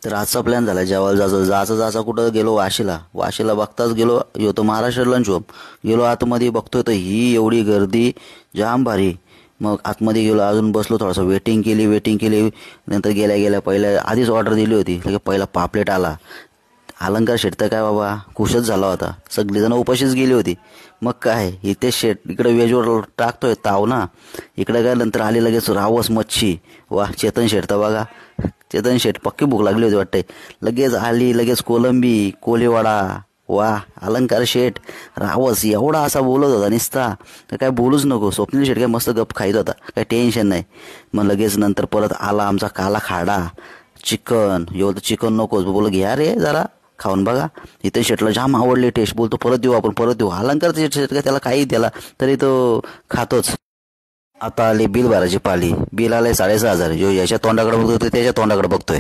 तर आजचा प्लॅन झाला जेवायला जायचं कुठं गेलो वाशीला बघताच गेलो ह्यो तो महाराष्ट्र लंच होम. गेलो आतमध्ये बघतोय तर ही एवढी गर्दी जाम भारी. मग आतमध्ये गेलो अजून बसलो थोडंसं वेटिंग केली. नंतर गेल्या गेल्या पहिल्या आधीच ऑर्डर दिली होती लगे पहिला पापलेट आला. अलंकार शेट तर काय बाबा खुशच झाला होता. सगळीजण उपाशीच गेली होती. मग काय इथे शेट इकडे वेजवर टाकतोय ताव ना. इकडे काय नंतर आली लगेच रावस मच्छी. वा चेतन शेट तर बघा. चेतन शेट पक्की भूक लागली होती वाटते. लगेच आली लगेच कोलंबी कोलीवाडा. वा अलंकार शेठ रावस एवढा असा बोलत होता निसता तर काय बोलूच नको. स्वप्नील शेठ काय मस्त गप खाईत होता काय टेन्शन नाही. मग लगेच नंतर परत आला आमचा काला खाडा चिकन. एवढं चिकन नकोच बोल घ्या रे जरा खाऊन बघा. इथे शेटला जाम आवडली टेस्ट. बोलतो परत देऊ अलंकार शेट का त्याला काही त्याला तरी तो खातोच. आता आली बिल भरायची पाली. बिल आलंय 6,500. जो याच्या तोंडाकडे बघतोय त्याच्या तोंडाकडे बघतोय.